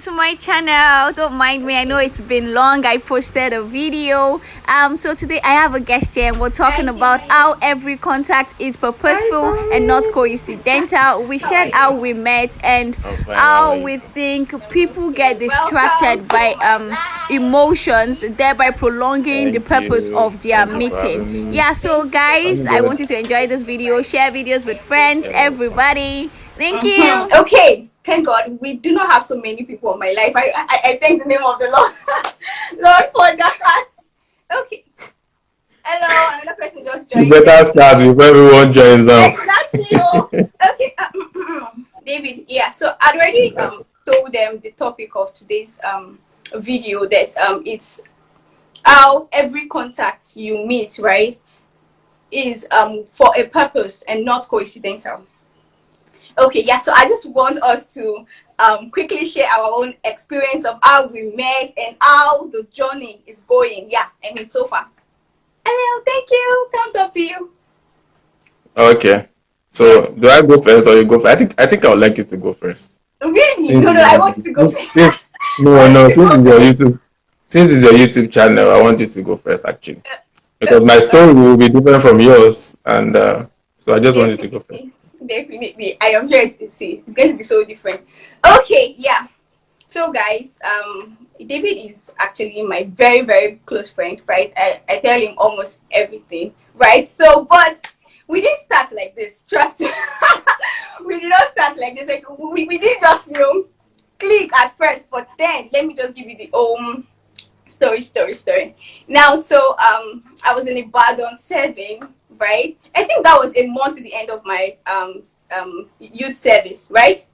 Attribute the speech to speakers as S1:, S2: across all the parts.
S1: to my channel. Don't mind me, I know it's been long. I posted a video. So today I have a guest here and we're talking about how every contact is purposeful and not coincidental. We shared how we met and how we think people get distracted by emotions, thereby prolonging the purpose of their meeting. Yeah, so guys, I want you to enjoy this video, share videos with friends, everybody. Thank you.
S2: Okay, thank God we do not have so many people in my life. I thank the name of the Lord. Lord for that. Okay. Hello, another person just joined.
S3: You better start before everyone joins now.
S2: Exactly. Okay. David, yeah, so I already told them the topic of today's video that it's how every contact you meet, right, is for a purpose and not coincidental. Okay, yeah, so I just want us to quickly share our own experience of how we met and how the journey is going. Yeah, I mean, so far. Hello, thank you. Thumbs up to you.
S3: Okay. So do I go first or you go first? I think I would like you to go first.
S2: Really? No, I want you to go first.
S3: No, since it's your YouTube channel, I want you to go first actually. Because my story will be different from yours, and so I just want you to go first.
S2: Definitely. I am here to see. It's going to be so different. Okay, yeah. So guys, David is actually my very, very close friend, right? I tell him almost everything, right? So, but we didn't start like this. Trust me. We did not start like this. Like we didn't just, click at first. But then, let me just give you the story. Now, so I was in Ibadan serving, right? I think that was a month to the end of my youth service, right?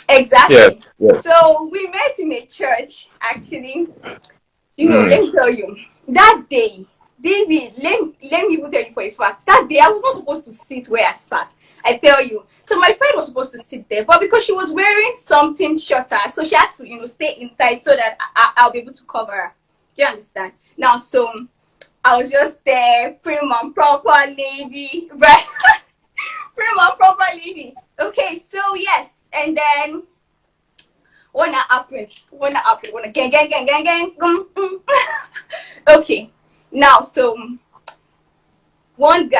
S2: Exactly.
S3: Yeah.
S2: So we met in a church, actually. Let me tell you, that day, David, let me even tell you for a fact, that day I was not supposed to sit where I sat. I tell you. So my friend was supposed to sit there, but because she was wearing something shorter, so she had to, stay inside so that I'll be able to cover her. Do you understand? Now, so I was just there, prim and proper lady, right? Prim and proper lady. Okay, so yes, and then when that happened, gang. Okay, now so one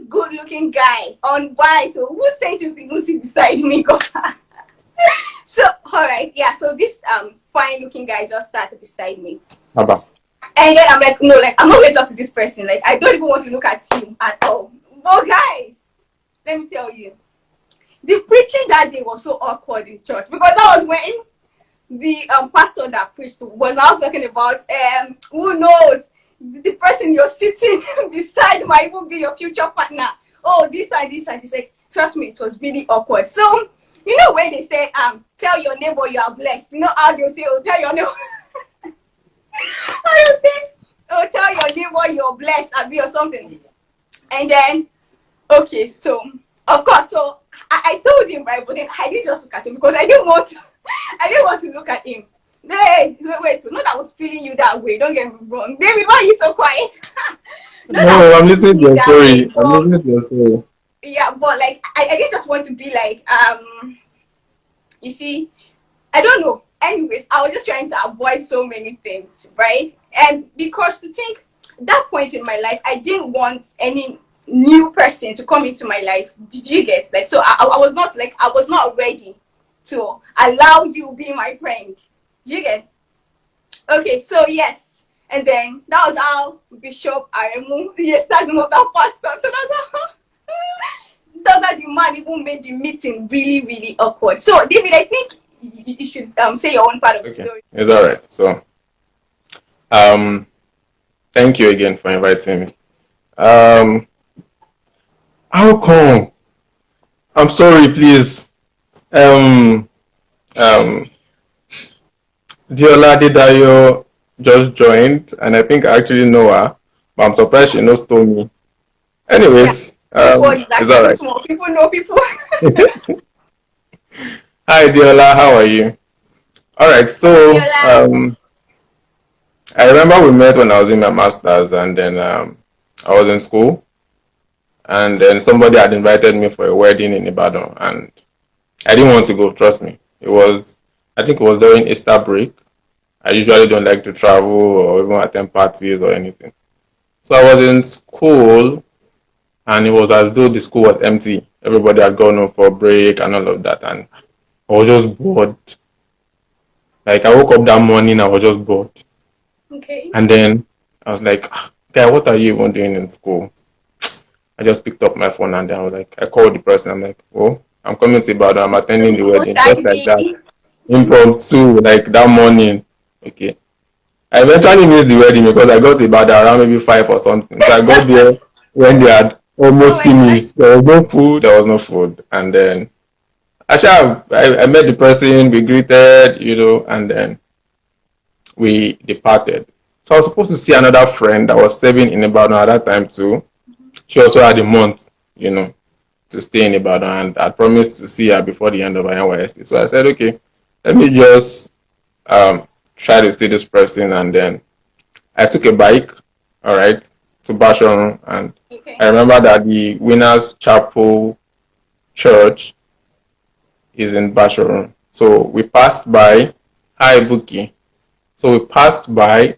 S2: good-looking guy on white who sent him to sit beside me. So all right, yeah. So this fine-looking guy just sat beside me.
S3: Abba.
S2: And then I'm like, no, like I'm not going to talk to this person. Like I don't even want to look at you at all. But guys, let me tell you, the preaching that day was so awkward in church because I was when the pastor that preached was now talking about who knows, the person you're sitting beside might even be your future partner. Oh, this side. Like, trust me, it was really awkward. So when they say tell your neighbor you are blessed, how they'll say, oh, tell your neighbor. I was saying, oh, tell your neighbor you're blessed, Abby, or something. And then, okay, so of course, so I told him, right, but then I didn't just look at him because I didn't want to look at him. Wait, not that I was feeling you that way. Don't get me wrong. David, why are you so quiet?
S3: No, I'm listening to your story. I'm listening to your story.
S2: Yeah, but like I didn't just want to be like you see, I don't know. Anyways, I was just trying to avoid so many things, right? And because to think that point in my life, I didn't want any new person to come into my life. Did you get like so? I was not ready to allow you be my friend. Did you get? Okay, so yes, and then that was how Bishop Aremu, yes, that's the name of that pastor. So that's how the man even made the meeting really, really awkward. So David, I think you should say your own part of the story.
S3: It's all right. So, thank you again for inviting me. How come? I'm sorry, please. Diola Didayo just joined, and I think I actually know her, but I'm surprised she knows me. Anyways, it's all right.
S2: Small. People know people.
S3: Hi, Diola. How are you? All right. So, I remember we met when I was in my master's, and then I was in school, and then somebody had invited me for a wedding in Ibadan, and I didn't want to go. Trust me. It was, I think it was during Easter break. I usually don't like to travel or even attend parties or anything. So I was in school, and it was as though the school was empty. Everybody had gone home for break and all of that, and I was just bored. Like I woke up that morning, I was just bored,
S2: Okay.
S3: and then I was like, "Ah, guy, what are you even doing in school?" I just picked up my phone and then I was like, I called the person. I'm like, oh, I'm coming to Ibadan. I'm attending the
S2: So
S3: wedding, just like that,
S2: shiny.
S3: impromptu, like that morning. Okay. I eventually missed the wedding because I got to Ibadan around maybe 5 or something. So I got there when they had
S2: Oh
S3: almost
S2: my god.
S3: finished. There was no food. There was no food. And then actually, I met the person. We greeted, and then we departed. So I was supposed to see another friend that was serving in Ibadan at that time too. She also had a month, to stay in Ibadan, and I promised to see her before the end of my NYSC. So I said, okay, let me just try to see this person, and then I took a bike, all right, to Basharon, and
S2: Okay.
S3: I remember that the Winners Chapel Church is in Basharon. So we passed by Buki. So we passed by,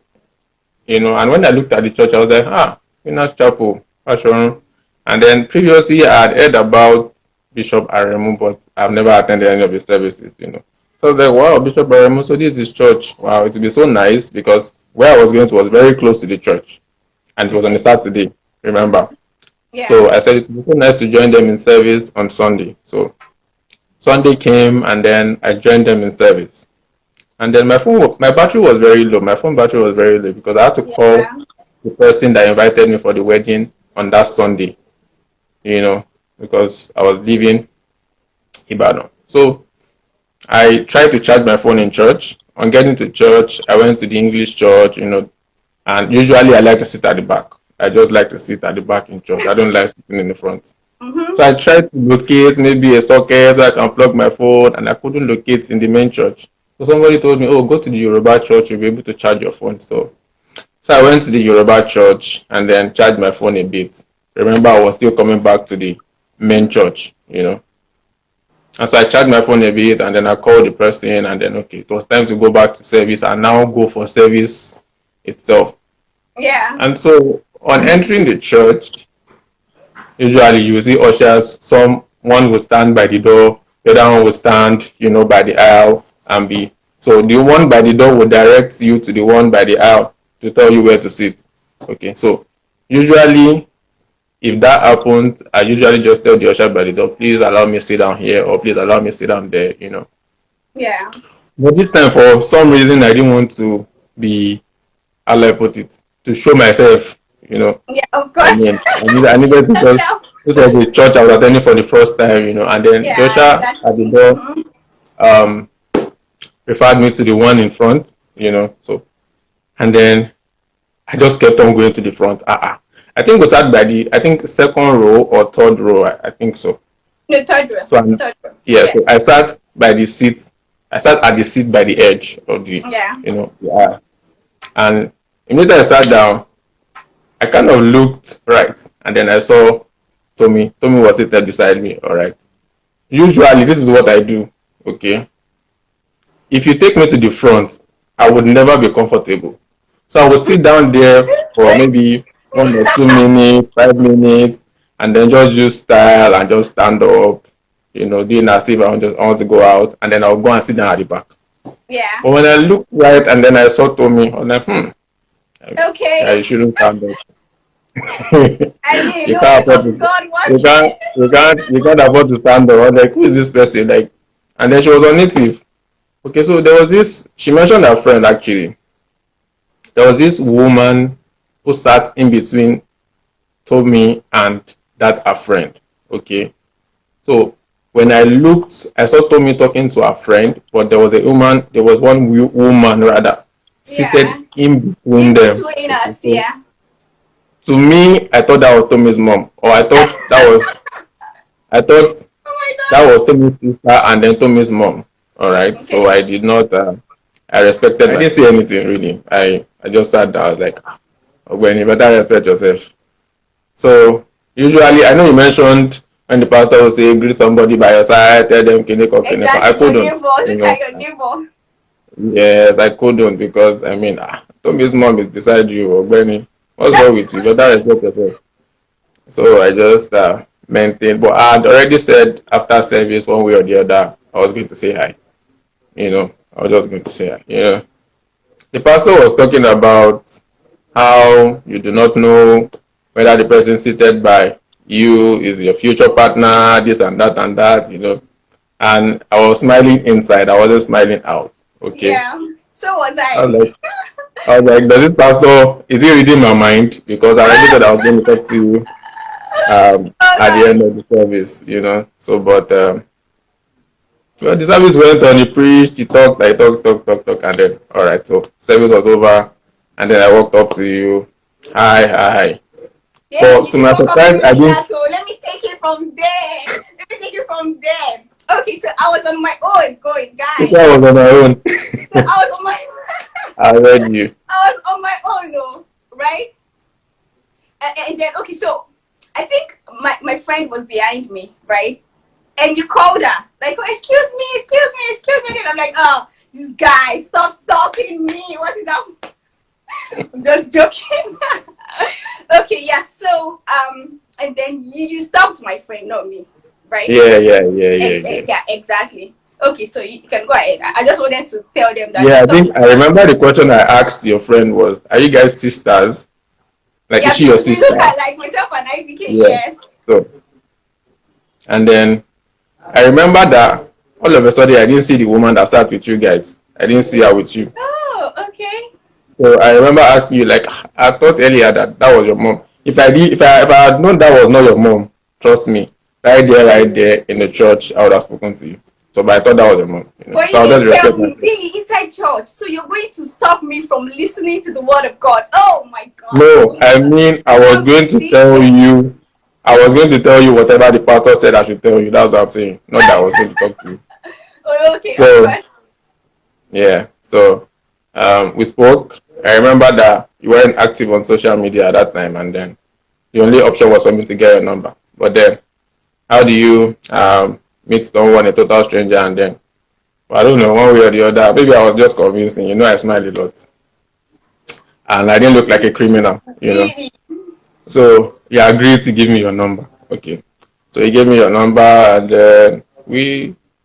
S3: and when I looked at the church, I was like, Winners Chapel, Basharon. And then previously I had heard about Bishop Aremu, but I've never attended any of his services. So I was like, wow, Bishop Aremu, so this is his church. Wow, it would be so nice because where I was going to was very close to the church. And it was on a Saturday, remember?
S2: Yeah.
S3: So I said it would be so nice to join them in service on Sunday. So Sunday came and then I joined them in service. And then my battery was very low. My phone battery was very low because I had to call
S2: Yeah.
S3: the person that invited me for the wedding on that Sunday, because I was leaving Ibadan. So I tried to charge my phone in church. On getting to church, I went to the English church, and usually I like to sit at the back. I just like to sit at the back in church. I don't like sitting in the front.
S2: Mm-hmm.
S3: So I tried to locate maybe a socket so I can plug my phone, and I couldn't locate in the main church. So somebody told me, oh, go to the Yoruba church, you'll be able to charge your phone. So I went to the Yoruba church and then charged my phone a bit. Remember, I was still coming back to the main church. And so I charged my phone a bit and then I called the person and then, okay, it was time to go back to service and now go for service itself.
S2: Yeah.
S3: And so on entering the church, usually you see ushers, one will stand by the door, the other one will stand, by the aisle and be. So the one by the door will direct you to the one by the aisle to tell you where to sit. Okay, so usually if that happens, I usually just tell the usher by the door, please allow me to sit down here or please allow me to sit down there.
S2: Yeah.
S3: But this time for some reason I didn't want to be, how do I put it, to show myself.
S2: Yeah, of
S3: I
S2: course.
S3: mean, I needed to just,
S2: Yourself.
S3: this was the church I was attending for the first time, and then the
S2: Yeah,
S3: usher at the
S2: exactly.
S3: door
S2: Mm-hmm.
S3: um referred me to the one in front. So and then I just kept on going to the front. I think we sat by the, I think, second row or third row. I think so.
S2: No, third row.
S3: So
S2: Third row.
S3: yeah, so
S2: Yes.
S3: I sat by the seat. I sat at the seat by the edge of
S2: Yeah.
S3: the aisle. And immediately I sat down, I kind of looked right, and then I saw Tommy. Tommy was seated beside me. All right. Usually, this is what I do. Okay. If you take me to the front, I would never be comfortable. So I would sit down there for maybe 1 or 2 minutes, 5 minutes, and then just use style and just stand up, doing as if I want to go out, and then I'll go and sit down at the back.
S2: Yeah.
S3: But when I looked right and then I saw Tommy, I was like,
S2: Okay.
S3: you shouldn't stand up.
S2: I mean,
S3: You
S2: no,
S3: can't
S2: it's
S3: afford
S2: of
S3: to,
S2: God
S3: you
S2: working.
S3: can't, you can't afford to stand up. I was like, who is this person? Like, and then she was a native. Okay, so there was this. She mentioned her friend actually. There was this woman who sat in between Tommy and that her friend. Okay, so when I looked, I saw Tommy talking to her friend, but there was a woman. There was one woman rather
S2: Yeah.
S3: seated in between
S2: In
S3: them.
S2: between
S3: Okay,
S2: us,
S3: so
S2: yeah.
S3: to me, I thought that was Tommy's mom, or I thought
S2: Oh my
S3: that
S2: god.
S3: was Tommy's sister and then Tommy's mom. All right, so
S2: Okay.
S3: I did not. I respected. I didn't say anything really. I just sat down. I was like, when you better respect yourself. So usually, I know you mentioned when the pastor will say, greet somebody by your side, tell them Kineko, Kineko. I
S2: Exactly, your
S3: couldn't,
S2: neighbor.
S3: you
S2: Look at
S3: know.
S2: your neighbor.
S3: Yes, I couldn't because I mean, Tommy's mom is beside you, or Benny. What's wrong with you? You better respect yourself. So I just maintained, but I had already said after service, one way or the other, I was going to say hi. You know, I was just going to say hi. You know, the pastor was talking about how you do not know whether the person seated by you is your future partner, this and that and that, you know. And I was smiling inside, I wasn't smiling out. Okay.
S2: Yeah. So was
S3: I
S2: I.
S3: was like, does this pastor, is he reading my mind? Because I already said I was going to talk to you
S2: Oh
S3: at the
S2: God.
S3: end of the service, you know. So, but well, the service went on, he preached, he talked, I talked, and then, all right, so service was over, and then I walked up to you, hi.
S2: Yeah,
S3: But
S2: you
S3: to
S2: didn't
S3: my
S2: walk up to
S3: surprise,
S2: me
S3: I
S2: like
S3: didn't.
S2: that. So let me take it from there. Let me take it from there. Okay, so I was on my own going,
S3: This
S2: guys.
S3: one was on my own.
S2: So I was on my
S3: I read you.
S2: I was on my own, no, right? And then okay, so I think my friend was behind me, right? And you called her, like, oh, excuse me. And I'm like, oh, this guy, stop stalking me. What is up? I'm just joking. Okay, yeah. So and then you stopped my friend, not me, right?
S3: Yeah.
S2: Yeah, exactly. Okay, so you can go ahead. I just wanted to tell them that you
S3: Yeah, I
S2: stopped
S3: think
S2: my
S3: I
S2: friend.
S3: remember the question I asked your friend was, "Are you guys sisters? Like, is
S2: Yeah,
S3: she your
S2: because we look
S3: sister?"
S2: at like myself and I became
S3: Yeah.
S2: yes.
S3: So, and then I remember that all of a sudden I didn't see the woman that sat with you guys. I didn't see her with you.
S2: Oh, okay.
S3: So I remember asking you, like, I thought earlier that that was your mom. If I had known that was not your mom, trust me, right there in the church, I would have spoken to you. So, but I thought that was your mom. You know?
S2: But
S3: So
S2: you
S3: I'll just
S2: didn't tell
S3: respect
S2: me
S3: myself.
S2: really inside church. So you're going to stop me from listening to the word of God. Oh my God.
S3: No, I mean
S2: I
S3: I was
S2: can't
S3: going to
S2: believe
S3: tell
S2: this.
S3: you. I was going to tell you whatever the pastor said I should tell you. That's what I'm saying. Not that I was going to talk to you.
S2: Oh, okay, of
S3: So
S2: course.
S3: yeah. So we spoke. I remember that you weren't active on social media at that time, and then the only option was for me to get your number. But then, how do you meet someone, a total stranger, and then I don't know, one way or the other? Maybe I was just convincing. You know, I smile a lot, and I didn't look like a criminal. You know.
S2: Really?
S3: So he agreed to give me your number. Okay. So he gave me your number, and then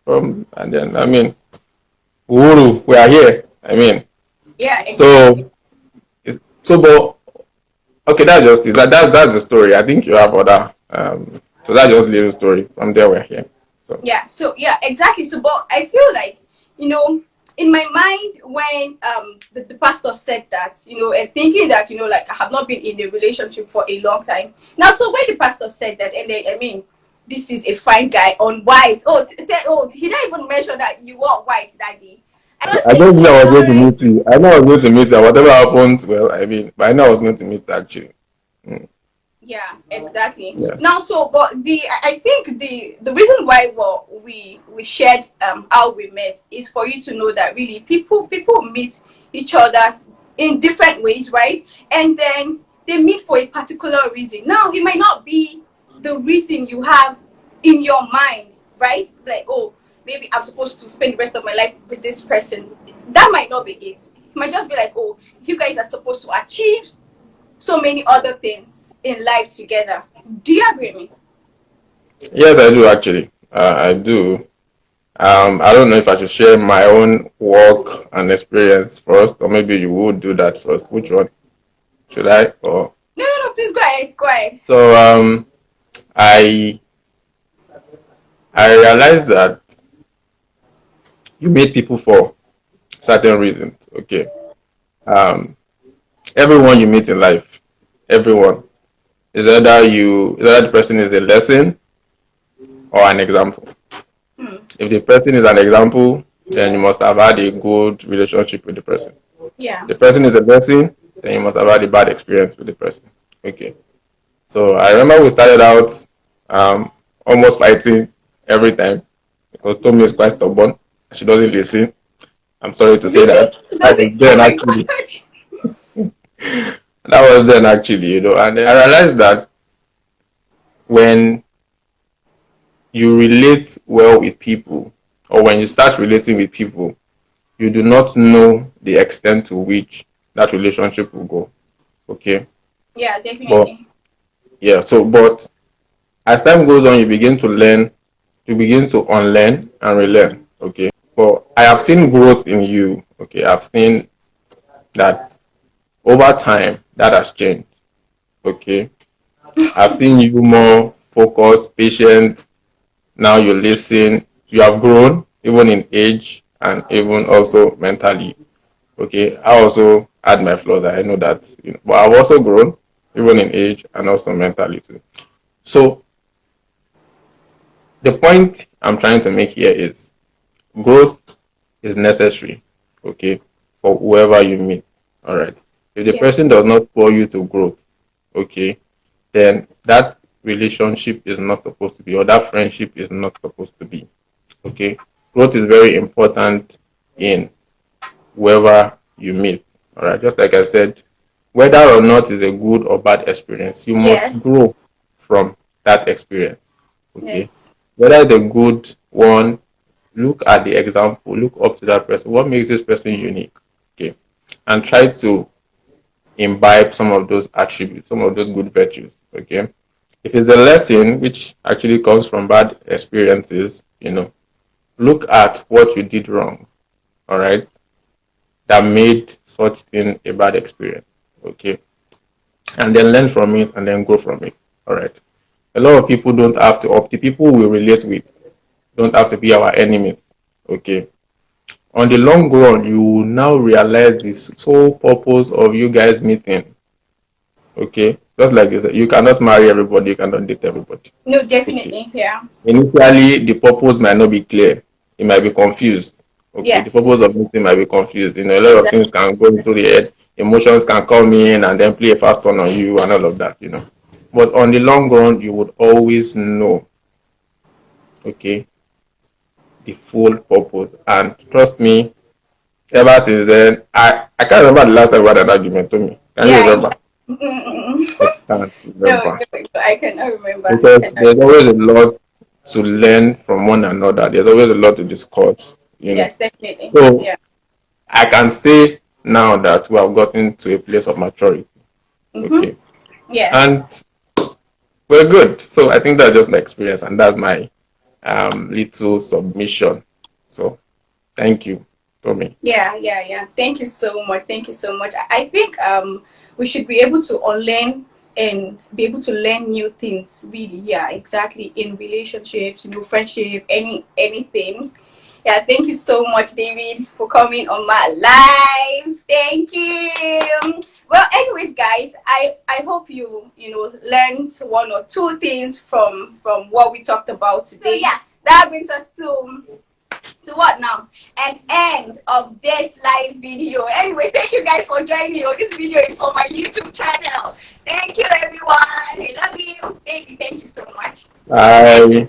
S3: and then I mean, Uhuru, we are here. I mean,
S2: Yeah, exactly.
S3: so but okay, that's just it. That's the story. I think you have other. So that's just a little story. From there, we're here. So
S2: Yeah, so yeah, exactly. So but I feel like, you know, in my mind when the pastor said that, and thinking that, like I have not been in a relationship for a long time. Now so when the pastor said that, and then I mean, this is a fine guy on white. Oh, he didn't even mention that you were white that day. I just
S3: I
S2: say,
S3: don't think I was going to
S2: what?
S3: meet you. I know I was going to meet you. Whatever happens, well, I mean, but I know I was going to meet you actually. Mm,
S2: Yeah, exactly.
S3: yeah.
S2: Now, so but I think the reason why we shared how we met is for you to know that really people meet each other in different ways, right? And then they meet for a particular reason. Now, it might not be the reason you have in your mind, right? Like, oh, maybe I'm supposed to spend the rest of my life with this person. That might not be it. It might just be like, oh, you guys are supposed to achieve so many other things in life together. Do you agree with me?
S3: Yes, I do actually. I do. I don't know if I should share my own work and experience first, or maybe you would do that first. Which one should I? Or
S2: No. Please go ahead. Go ahead.
S3: so I I realized that you meet people for certain reasons. Okay. Um, everyone you meet in life, everyone is either the person is a lesson or an example.
S2: Hmm.
S3: If the person is an example, then you must have had a good relationship with the person.
S2: Yeah.
S3: The person is a blessing, then you must have had a bad experience with the person. Okay. So I remember we started out um, almost fighting every time because Tommy is quite stubborn. She doesn't listen. I'm sorry to say
S2: Really?
S3: that.
S2: Does it? Oh
S3: Then
S2: my god.
S3: actually, that was then actually, and I realized that when you relate well with people, or when you start relating with people, you do not know the extent to which that relationship will go. Okay.
S2: Yeah,
S3: But
S2: definitely.
S3: yeah, so but as time goes on, you begin to unlearn and relearn. Okay. But I have seen growth in you. Okay. I've seen that over time that has changed. Okay. I've seen you more focused, patient. Now you listen. You have grown even in age and even also mentally. Okay. I also had my flaws. I know that, but I've also grown even in age and also mentally too. So the point I'm trying to make here is growth is necessary, okay, for whoever you meet. All right. If the
S2: Yes.
S3: person does not pull you to growth, okay, then that relationship is not supposed to be, or that friendship is not supposed to be. Okay. Growth is very important in whoever you meet. All right. Just like I said, whether or not it's a good or bad experience, you must
S2: Yes.
S3: grow from that experience. Okay.
S2: Yes.
S3: Whether the good one, look at the example, look up to that person. What makes this person unique? Okay. And try to imbibe some of those attributes, some of those good virtues. Okay. If it's a lesson which actually comes from bad experiences, look at what you did wrong, all right, that made such thing a bad experience. Okay. And then learn from it and then grow from it. All right. A lot of people don't have to the people we relate with don't have to be our enemies. Okay. On the long run, you will now realize the sole purpose of you guys meeting. Okay. Just like you said, you cannot marry everybody, you cannot date everybody.
S2: No,
S3: Okay.
S2: definitely. Yeah.
S3: Initially, the purpose might not be clear. It might be confused. Okay. The
S2: Yes.
S3: purpose of meeting might be confused. A lot of
S2: Exactly.
S3: things can go into the head. Emotions can come in and then play a fast one on you and all of that. But on the long run, you would always know, okay, the full purpose. And trust me, ever since then, I can't remember the last time we had an argument to me. Can you
S2: Yeah.
S3: remember? I
S2: Mm-mm.
S3: can't
S2: No,
S3: remember.
S2: no, I cannot remember. I
S3: Because
S2: cannot.
S3: there's always a lot to learn from one another. There's always a lot to discuss.
S2: Yes, definitely.
S3: So
S2: Yeah.
S3: I can say now that we have gotten to a place of maturity.
S2: Mm-hmm.
S3: Okay.
S2: Yes.
S3: And we're good. So I think that's just my experience and that's my little submission. So thank you, Tommy.
S2: Yeah, yeah, yeah. Thank you so much. Thank you so much. I think we should be able to unlearn and be able to learn new things. Really, yeah, exactly. In relationships, friendship, anything. Yeah, thank you so much, David, for coming on my live. Thank you. Well, anyways, guys, I hope you learned one or two things from what we talked about today. So, yeah, that brings us to what now? An end of this live video. Anyways, thank you guys for joining me. This video is for my YouTube channel. Thank you, everyone. I love you. Thank you so much.
S3: Bye.